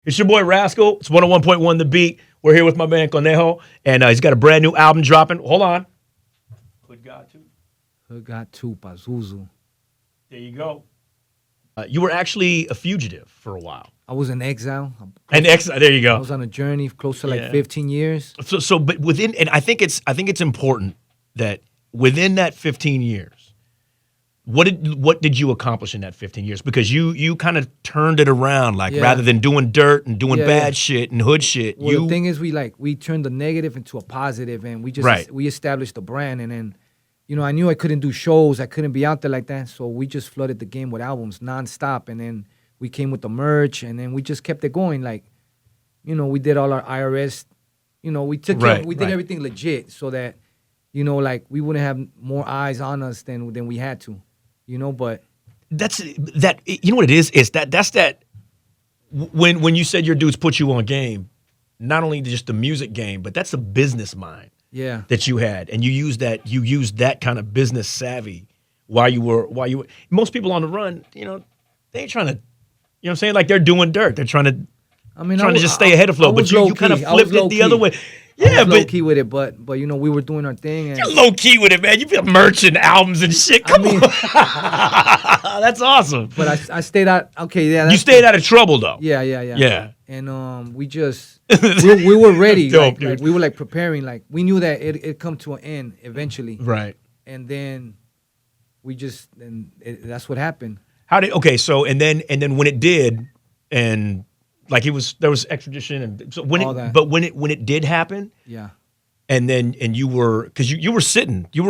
It's your boy Rascal. It's 101.1 The Beat. We're here with my man Conejo, and he's got a brand new album dropping. Hold on. Hood God 2. Hood God 2, Pazuzu. There you go. You were actually a fugitive for a while. I was in exile. There you go. I was on a journey close to like 15 years. But within, and I think it's important that within that 15 years, what did you accomplish in that 15 years? Because you kind of turned it around, like rather than doing dirt and doing bad shit and hood shit. Well, the thing is, we turned the negative into a positive, and we established the brand, and then. I knew I couldn't do shows. I couldn't be out there like that. So we just flooded the game with albums nonstop. And then we came with the merch. And then we just kept it going. Like, we did all our IRS. We did everything legit so that, like we wouldn't have more eyes on us than we had to, But that's that. You know what it is? It's that's that. When you said your dudes put you on game, not only just the music game, but that's a business mind. Yeah, that you had, and you used that kind of business savvy while you were. Most people on the run, they ain't trying to, what I'm saying, like they're doing dirt. They're trying to, trying to just stay ahead of flow. But you kind of flipped it the other way. Yeah, low key with it, but we were doing our thing. And you're low key with it, man. You feel merch and albums and shit. Come on, that's awesome. But I stayed out. Okay, yeah, you stayed out of trouble though. Yeah. And we just we were ready. Dope, like we were like preparing. Like we knew that it'd come to an end eventually. Right. And then that's what happened. So and then when it did, and like there was extradition, and so when it did happen, yeah. And you were, because you were sitting, you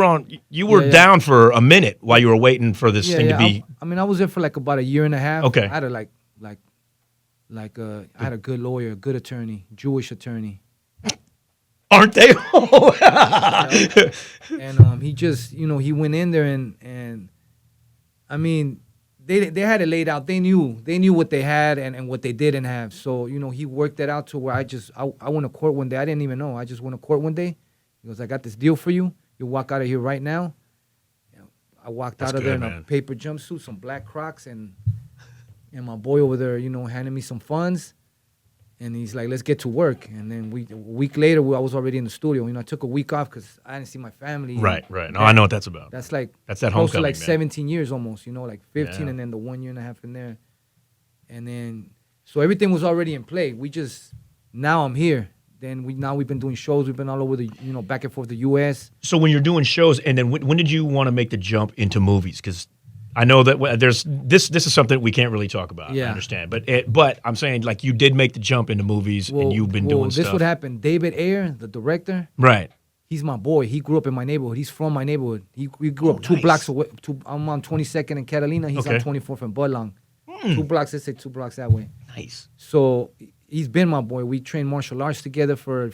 were down for a minute while you were waiting for this thing to be. I was there for like about a year and a half. Okay. I had I had a good lawyer, a good attorney, Jewish attorney. Aren't they? And he just, he went in there and they had it laid out. They knew what they had and what they didn't have. So, he worked that out to where I went to court one day. I didn't even know. I just went to court one day. He goes, I got this deal for you. You walk out of here right now. I walked out of there in a paper jumpsuit, some black Crocs, and my boy over there, handed me some funds. And he's like, let's get to work. And then a week later, I was already in the studio. I took a week off because I didn't see my family. Right. No, I know what that's about. That's that close homecoming, to like man. 17 years almost, like 15 and then the 1 year and a half in there. And then, so everything was already in play. Now I'm here. Then we've been doing shows. We've been all over the, back and forth the U.S. So when you're doing shows, and then when did you want to make the jump into movies? Because I know that there's this is something we can't really talk about. Yeah. I understand, but I'm saying like you did make the jump into movies, and you've been doing stuff. This would happen. David Ayer, the director, right? He's my boy. He grew up in my neighborhood. He's from my neighborhood. He grew up 2 blocks away. I'm on 22nd and Catalina. He's on 24th and Budlong. 2 blocks. Let's say 2 blocks that way. Nice. So he's been my boy. We trained martial arts together for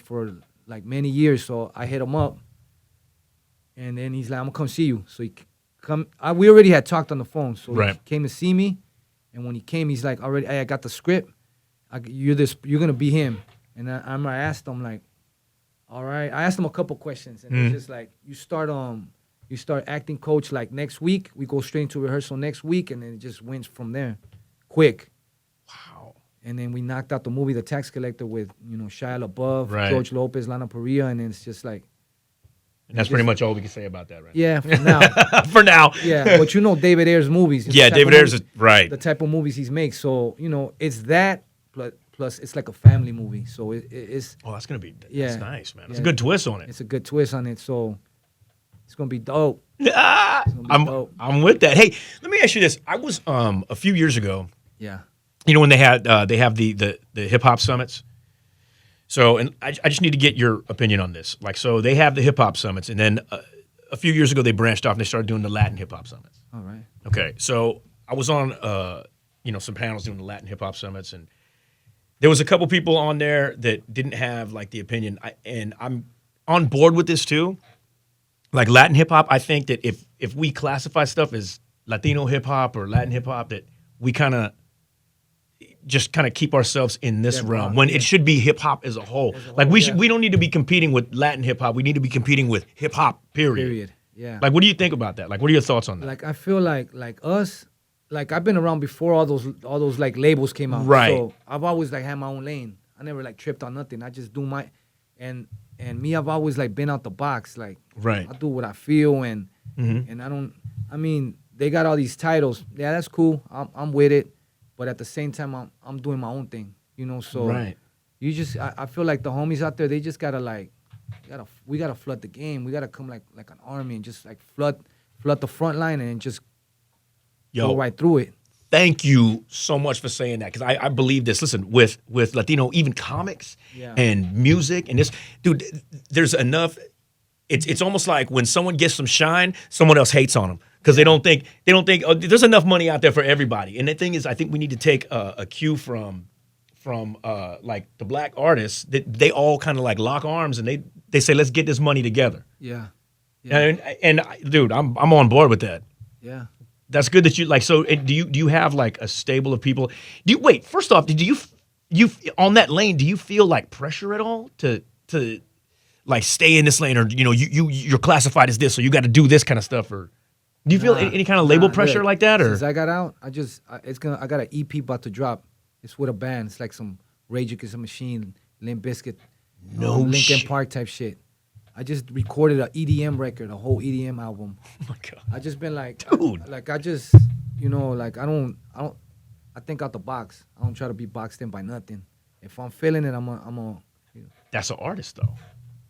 like many years. So I hit him up, and then he's like, "I'm gonna come see you." So we already had talked on the phone, so he came to see me, and when he came, he's like, "Already, I got the script. You're gonna be him." And I asked him like, "All right." I asked him a couple questions, and it's just like, "You start acting coach like next week. We go straight into rehearsal next week, and then it just went from there, quick." Wow. And then we knocked out the movie The Tax Collector with Shia LaBeouf, George Lopez, Lana Parrilla, and then it's just like. And that's pretty much all we can say about that, right? Yeah, for now. For now. Yeah, but David Ayer's movies. Yeah, David Ayer's right. The type of movies he's makes. So, it's that, plus it's like a family movie. So it's... Oh, that's going to be... That's nice, man. It's a Yeah, good twist on it. It's a good twist on it, so it's going to be dope. I'm with that. Hey, let me ask you this. I was, a few years ago... Yeah. When they have the hip-hop summits... So, and I just need to get your opinion on this. Like, so they have the hip hop summits, and then a few years ago they branched off and they started doing the Latin hip hop summits. All right. Okay, so I was on, some panels doing the Latin hip hop summits, and there was a couple people on there that didn't have like the opinion. And I'm on board with this too. Like Latin hip hop, I think that if we classify stuff as Latino hip hop or Latin hip hop, that we kind of keep ourselves in this realm when it should be hip hop as a whole. Like we don't need to be competing with Latin hip hop. We need to be competing with hip hop. Period. Yeah. Like, what do you think about that? Like, what are your thoughts on that? Like, I feel like us, like I've been around before all those like labels came out. Right. So I've always like had my own lane. I never like tripped on nothing. I just do my and me, I've always like been out the box. Like Right. I do what I feel and Mm-hmm. I don't. I mean, they got all these titles. Yeah, that's cool. I'm with it, but at the same time, I'm doing my own thing. You know, so Right. you just I feel like the homies out there, they just gotta like, we gotta flood the game. We gotta come like an army and just like flood the front line and just Yo, go right through it. thank you so much for saying that because I believe this. Listen, with Latino, even comics Yeah. and music and this, dude, there's enough. It's almost like when someone gets some shine, someone else hates on them because they don't think oh, there's enough money out there for everybody. And the thing is, I think we need to take a cue from like the black artists that they all kind of like lock arms and they say let's get this money together. Yeah. And dude, I'm on board with that. Yeah. That's good that you like. So, do you have like a stable of people? Wait? First off, did you on that lane? Do you feel like pressure at all to like stay in this lane, or you're classified as this, so you got to do this kind of stuff, or do you feel any kind of label pressure look, like that? Or since I got out, I got an EP about to drop. It's with a band. It's like some Rage Against the Machine, Limp Bizkit, No Linkin shit. Park type shit. I just recorded an EDM record, a whole EDM album. oh my god, I just been like, Dude. like I just, like I think out the box. I don't try to be boxed in by nothing. If I'm feeling it, I'm a. that's an artist though.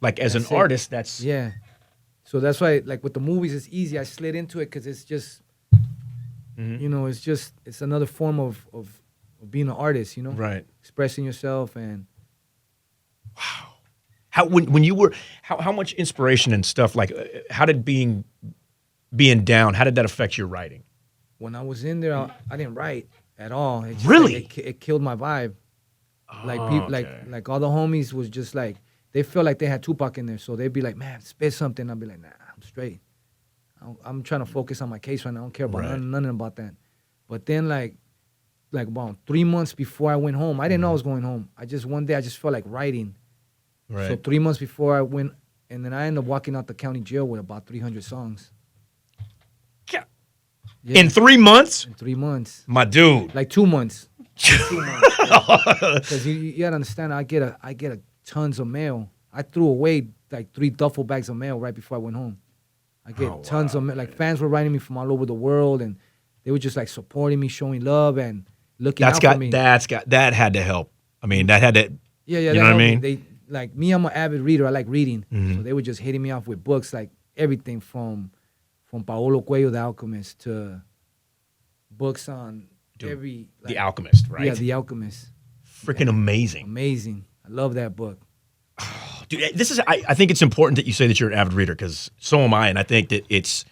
Like as That's an it. artist, that's Yeah. So that's why, like with the movies, it's easy. I slid into it because it's just, Mhm. it's another form of being an artist. right. Expressing yourself and How when you were how much inspiration and stuff like how did being down, how did that affect your writing? when I was in there, I didn't write at all. It just, Really? like, it killed my vibe. Like Oh, people, okay. like all the homies was just like they felt like they had Tupac in there, so they'd be like, "Man, spit something." I'd be like, "Nah, I'm straight. I'm trying to focus on my case right now. I don't care about Right. nothing about that." But then like about 3 months before I went home, I didn't know I was going home. One day I just felt like writing. Right. So 3 months before I went, and then I ended up walking out the county jail with about 300 songs. Yeah. Yeah, In 3 months, in 3 months, my dude. like 2 months. 2 months. Because you gotta understand, I get a tons of mail. I threw away like 3 duffel bags of mail right before I went home. I get Oh, tons wow, of mail. Like fans were writing me from all over the world, and they were just like supporting me, showing love, and looking out for me. That had to help. I mean, that had to. Yeah, You that know what I helped me. mean? They like me. I'm an avid reader. I like reading, Mhm. so they were just hitting me off with books, like everything from Paolo Coelho, The Alchemist, to books on Dude, every The Alchemist, right? Yeah, The Alchemist. Freaking amazing. Amazing. I love that book. Dude, this is. I think it's important that you say that you're an avid reader because so am I, and I think that it's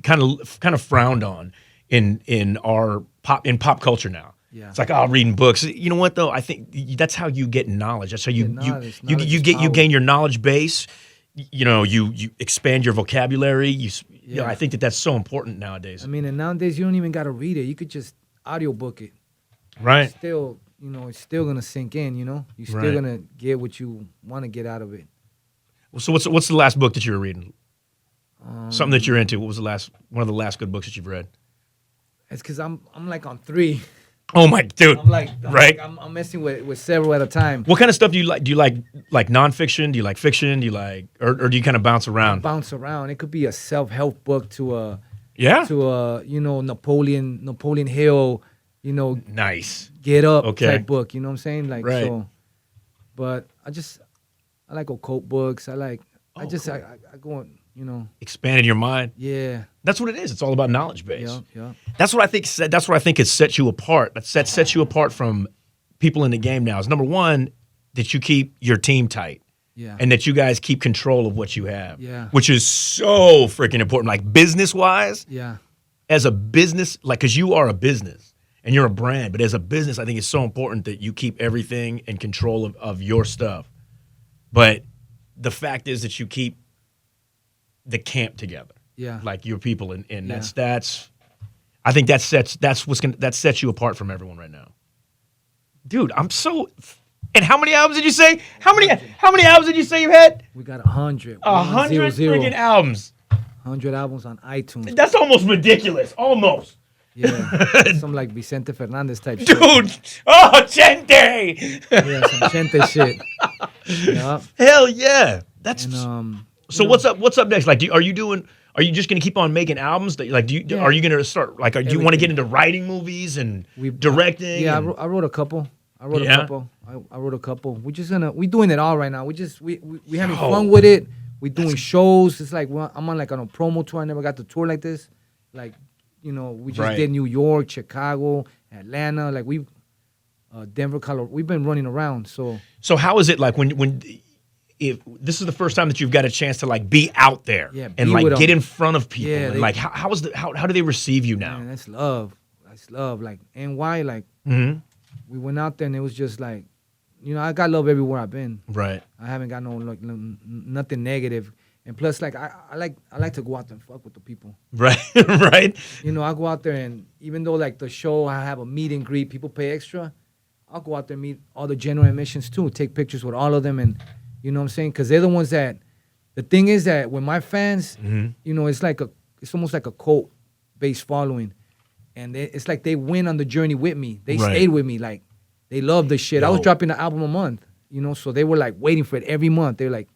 kind of frowned on in our pop culture now. Yeah. It's like reading books. You know what though? I think that's how you get knowledge. That's how you Get knowledge. you Knowledge is you power. gain your knowledge base. You expand your vocabulary. You know, Yeah. I think that's so important nowadays. I mean, and nowadays you don't even gotta read it. You could just audiobook it. Right. Still, it's still gonna sink in. You're still Right. gonna get what you want to get out of it. So what's the last book that you were reading? Something that you're into. What was one of the last good books that you've read? It's because I'm like on 3. Oh my dude. Right? I'm messing with several at a time. What kind of stuff do you like? Do you like nonfiction? Do you like fiction? Do you like, or do you kind of bounce around? Bounce around. It could be a self-help book to a Yeah. Napoleon Hill, Nice. get up Okay. type book. You know what I'm saying? Like Right. so. But I like occult books. I Oh, just cool. I go on. Expanded your mind. Yeah. That's what it is. It's all about knowledge base. Yeah. That's what I think. That's what I think has set you apart. That sets you apart from people in the game now. Is number one that you keep your team tight. Yeah. And that you guys keep control of what you have. Yeah. Which is so freaking important. Like business wise, Yeah. as a business, like because you are a business and you're a brand, but as a business, I think it's so important that you keep everything in control of your stuff. But the fact is that you keep the camp together. Yeah. Like your people, and Yeah. that's I think that sets you apart from everyone right now. Dude, I'm so. And how many albums did you say? How many albums did you say you had? We got 100. 100 freaking albums. 100 albums on iTunes. That's almost ridiculous. Almost. Yeah, some like Vicente Fernandez type shit. Dude. Oh, Chente. Yeah, some Chente shit. Yeah. Hell yeah. That's And so. What's up? What's up next? Like, are you doing? Are you just gonna keep on making albums? That like, Yeah. are you gonna start? Like, do you want to get Everything. into writing movies and We've- directing? Yeah, and- I wrote a couple. I wrote Yeah? a couple. I wrote a couple. We doing it all right now. We having Yo. fun with it. We doing shows. It's like I'm on a promo tour. I never got to tour like this. Like, we just Right. did New York, Chicago, Atlanta. Like Denver, Colorado. We've been running around. So So how is it like when if this is the first time that you've got a chance to like be out there Yeah, and be like with get 'em. in front of people Yeah, and they- like how do they receive you now? man, that's love. That's love. Like NY, like Mm-hmm. we went out there and it was just like, I got love everywhere I've been. Right. I haven't got nothing negative. And plus, like I like to go out there and fuck with the people. Right. Right. I go out there and even though like the show, I have a meet and greet, people pay extra. I'll go out there and meet all the general admissions too, take pictures with all of them, and you know what I'm saying? Because they're the ones that. The thing is that when my fans, it's almost like a cult-based following, and it's like they went on the journey with me. They Right. stayed with me, like they love the shit. I was Yo. dropping an album a month, so they were like waiting for it every month. They're like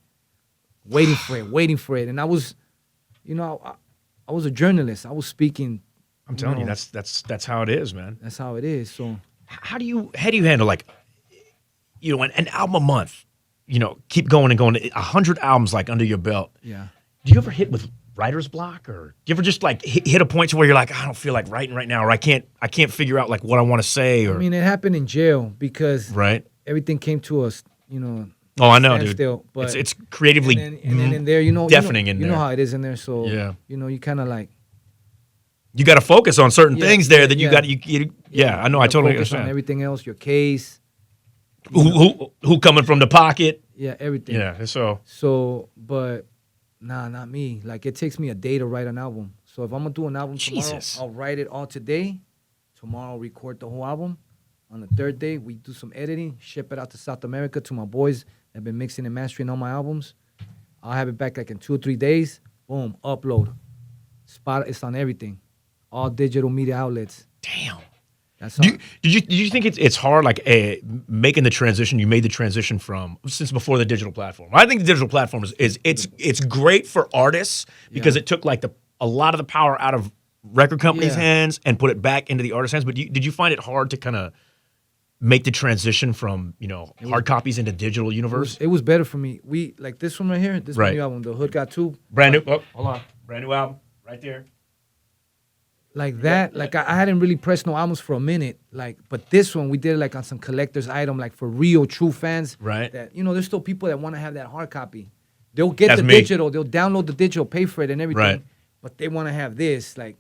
waiting for it, and I was, I was a journalist. I was speaking. I'm telling you, know, that's how it is, man. that's how it is. So How do you handle like an album a month? Keep going and going. 100 albums like under your belt. yeah. Do you ever hit with writer's block, or do you ever just like hit a point to where you're like, I don't feel like writing right now, or I can't figure out like what I want to say, or I mean, it happened in jail because right? everything came to us, Oh, I know, dude. standstill, but It's creatively and then in there, deafening in you there. know how it is in there. So Yeah. You kind of like You got to focus on certain Yeah, things there that yeah. you got. Yeah, I know. I gotta totally focus on understand. everything else, your case, Who coming from the pocket? yeah, everything. Yeah. So So, but nah, not me. Like it takes me a day to write an album. So if I'm gonna do an album tomorrow, Jesus. I'll write it all today. Tomorrow, I'll record the whole album. On the third day, we do some editing, ship it out to South America to my boys that have been mixing and mastering all my albums. I'll have it back like in 2 or 3 days. Boom, upload. It's on everything, all digital media outlets. damn. That's all. Did you think it's hard like making the transition? You made the transition since before the digital platform. I think the digital platform it's great for artists because it took like a lot of the power out of record companies' Yeah. hands and put it back into the artist's hands. But did you find it hard to kind of make the transition from hard copies into digital universe? It was better for me. We like this one right here. This Right. my new album, The Hood Got Two. Brand new. Oh, hold on. Brand new album right there. Like that, like I hadn't really pressed no albums for a minute. Like, but this one we did it like on some collector's item, like for real true fans. Right. That there's still people that want to have that hard copy. They'll get That's the me. digital, they'll download the digital, pay for it and everything. Right. But they want to have this. Like,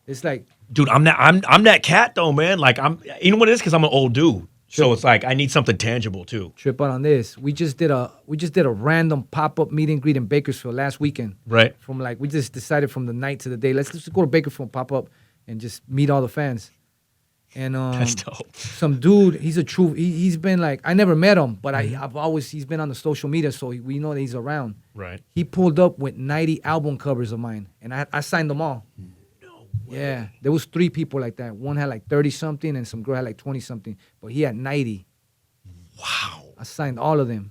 it's like Dude, I'm that cat though, man. Like you know what it is? Because I'm an old dude. So it's like I need something tangible too. trip out on this. We just did a random pop-up meet and greet in Bakersfield last weekend. Right. From like we just decided from the night to the day, let's just go to Bakersfield, pop up, and just meet all the fans. And That's dope. some dude, he's a true. He's been like I never met him, but he's been on the social media, so we know that he's around. Right. He pulled up with 90 album covers of mine, and I signed them all. No Yeah, there was 3 people like that. One had like 30 something, and some girl had like 20 something, but he had 90. Wow. I signed all of them.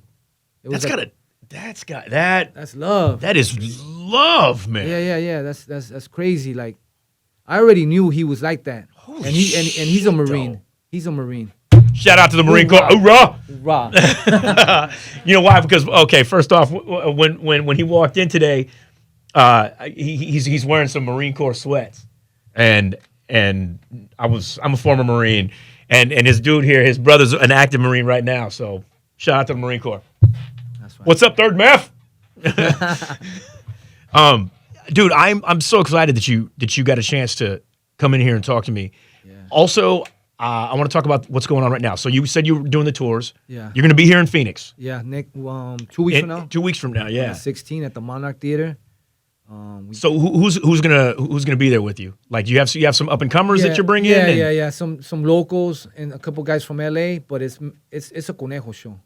It was That's love. that is love, man. Yeah. That's crazy. Like, I already knew he was like that. Holy and he's a shit, Marine. though. He's a Marine. Shout out to the Marine Corps. Hoorah. Hoorah. Hoorah. You know why? Because first off, when he walked in today, he's wearing some Marine Corps sweats, and I'm a former Marine, and his dude here, his brother's an active Marine right now. So shout out to the Marine Corps. That's right. What's up, Third Meth? Dude, I'm so excited that you got a chance to come in here and talk to me. Yeah. Also, I want to talk about what's going on right now. So you said you were doing the tours. Yeah. You're going to be here in Phoenix. Yeah, Nick. 2 weeks from now. 2 weeks from now, On yeah. the 16 at the Monarch Theater. So who's gonna be there with you? Like you have some up and comers that you're bringing in. Yeah. Some locals and a couple guys from LA, but it's a Conejo show.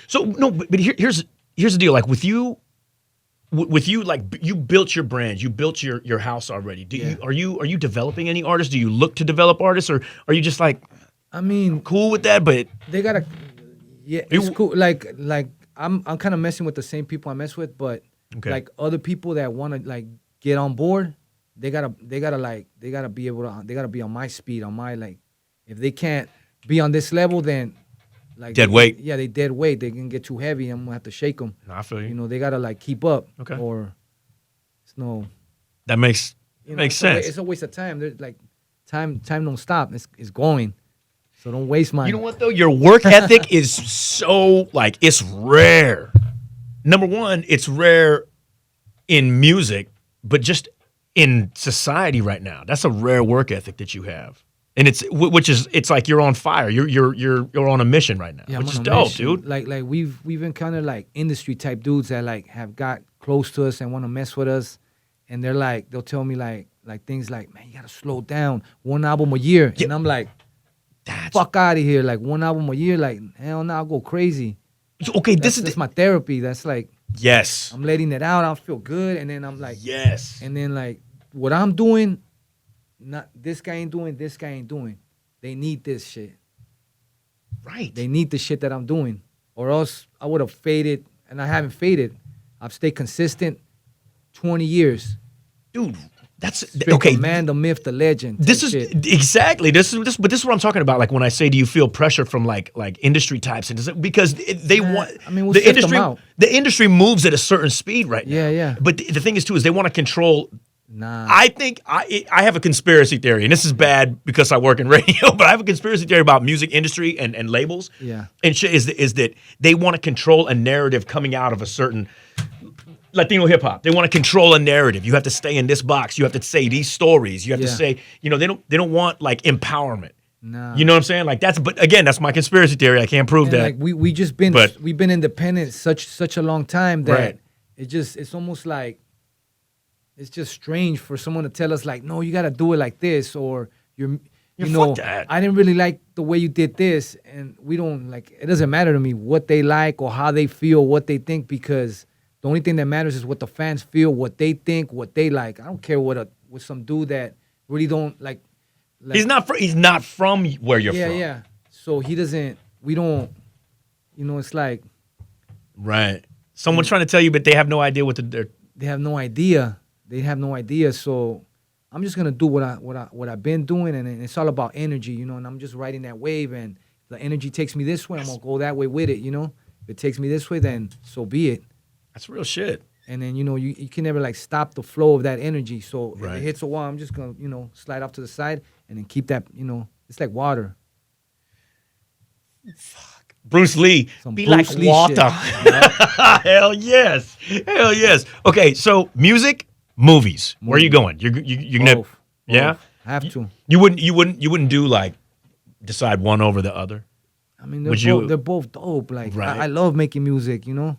So no, but here's the deal. Like with you, with you, like you built your brand, you built your house already. Are you developing any artists? Do you look to develop artists, or are you just like, I mean, cool with that? But they gotta, it's cool. Like I'm kind of messing with the same people I mess with, but like other people that want to like get on board, they gotta be able to, they gotta be on my speed, on my like. If they can't be on this level, then like dead weight. Yeah, they dead weight. They can get too heavy. I'm gonna have to shake them. No, I feel you. You know, they gotta like keep up. Okay. Or it's no. That makes sense. It's a waste of time. There's like time don't stop. It's going. So don't waste mine. You know what though? Your work ethic is so like it's rare. Number one, it's rare in music, but just in society right now. That's a rare work ethic that you have. And it's like you're on fire. You're on a mission right now, which is dope, dude. Like we've encountered like industry type dudes that like have got close to us and want to mess with us, and they'll tell me like things like, man, you gotta slow down, 1 album a year, and I'm like, fuck out of here, like 1 album a year, like hell no, I'll go crazy. Okay, that's my therapy. That's like, yes, I'm letting it out. I feel good, and then I'm like, yes, and then like what I'm doing. Not this guy ain't doing, this guy ain't doing. They need this shit. Right. They need the shit that I'm doing. Or else I would have faded, and I haven't faded. I've stayed consistent 20 years. Dude, that's straight okay. The man, the myth, the legend. This is shit. exactly but this is what I'm talking about. Like when I say, do you feel pressure from like industry types, and because they want? I mean, we'll the sift industry. them out. The industry moves at a certain speed right now. Yeah. But the thing is too is they want to control. Nah. I think I have a conspiracy theory, and this is bad because I work in radio, but I have a conspiracy theory about music industry and labels. Yeah. And shit is that they want to control a narrative coming out of a certain Latino hip hop. They want to control a narrative. You have to stay in this box. You have to say these stories. You have to say, they don't want like empowerment. Nah. You know what I'm saying? Like but again, that's my conspiracy theory. I can't prove that. Like we've been independent such a long time that it's almost like it's just strange for someone to tell us like, no, you got to do it like this, or you know, I didn't really like the way you did this, and we don't like. It doesn't matter to me what they like or how they feel, what they think, because the only thing that matters is what the fans feel, what they think, what they like. I don't care what some dude that really don't like he's not from where you're from. Yeah. So he doesn't. We don't. You know, it's like right. Someone trying to tell you, but they have no idea what they have no idea. They have no idea, so I'm just gonna do what I've been doing, and it's all about energy, you know. And I'm just riding that wave, and if the energy takes me this way, I'm gonna go that way with it, you know. If it takes me this way, then so be it. That's real shit. And then you can never like stop the flow of that energy. So right. If it hits a wall, I'm just gonna slide off to the side and then keep that, it's like water. Fuck. Bruce Lee, be like water. Hell yes. Okay, so music. Movies. Where are you going? You're gonna Both. Yeah? Have to. You wouldn't do like decide one over the other? I mean, they're both dope. Like right. I love making music, you know?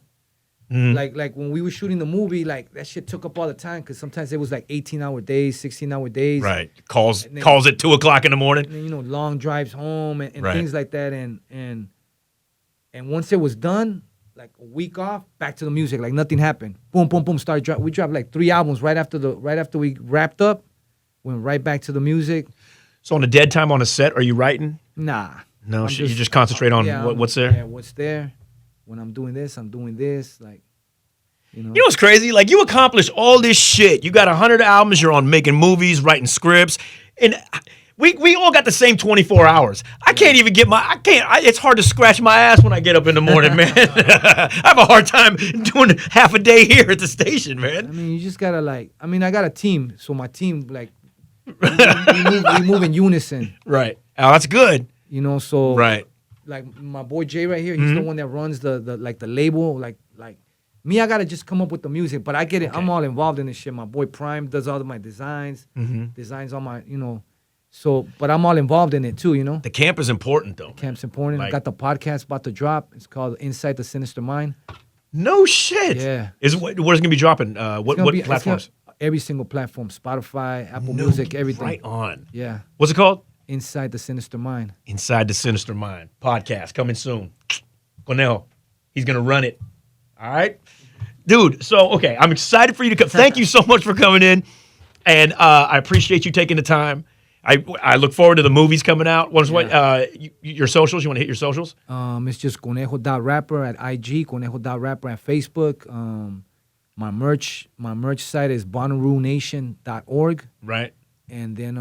Like when we were shooting the movie, like that shit took up all the time because sometimes it was like 18-hour days, 16-hour days. Right. Calls at 2:00 in the morning. And then, long drives home and things like that. And once it was done, like a week off, back to the music, like nothing happened. Boom, boom, boom. We dropped like 3 albums right after we wrapped up. Went right back to the music. So on the dead time on a set, are you writing? Nah. No, you just concentrate on what's there. Yeah, what's there. When I'm doing this, I'm doing this. Like, you know what's crazy? Like you accomplish all this shit. You got 100 albums. You're on making movies, writing scripts, and. We all got the same 24 hours. I can't even get it's hard to scratch my ass when I get up in the morning, man. I have a hard time doing half a day here at the station, man. I mean, you just gotta I got a team. So my team, like, we move in unison. Right. Oh, that's good. You know, so. Right. Like my boy Jay right here, he's the one that runs the label. Like me, I gotta just come up with the music, but I get it. Okay. I'm all involved in this shit. My boy Prime does all of my designs, designs all my, So, but I'm all involved in it too, you know? The camp is important, though. The camp's important. I got the podcast about to drop. It's called Inside the Sinister Mind. No shit. Yeah. Where's it going to be dropping? What platforms? Every single platform. Spotify, Apple Music, everything. Right on. Yeah. What's it called? Inside the Sinister Mind. Inside the Sinister Mind. Podcast coming soon. Conejo. He's going to run it. All right? Dude, so, okay, I'm excited for you to come. Thank you so much for coming in. And I appreciate you taking the time. I look forward to the movies coming out. Your socials? You want to hit your socials? It's just Conejo.rapper at IG, Conejo.rapper at Facebook. My merch site is BonnarooNation.org. Right. And then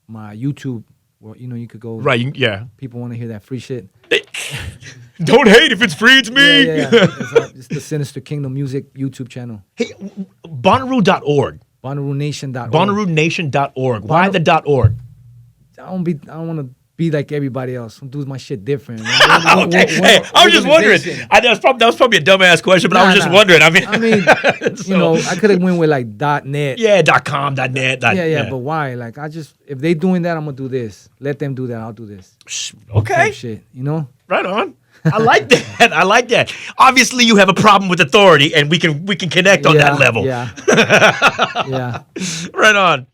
my YouTube, where you could go. Right, yeah. People want to hear that free shit. Don't hate if it's free, it's me. Yeah. It's the Sinister Kingdom Music YouTube channel. Hey, Bonnaroo.org. BonnarooNation.org. BonnarooNation.org. Why the .org? I don't want to be like everybody else. I'm doing my shit different. Okay. Hey, I was just wondering. That was probably a dumbass question, but I was just wondering. I mean, I could have went with like .net. Yeah, .com, .net. But why? Like, if they doing that, I'm gonna do this. Let them do that. I'll do this. Okay. Type shit. Right on. I like that. I like that. Obviously, you have a problem with authority, and we can connect on that level. Yeah. Yeah. Right on.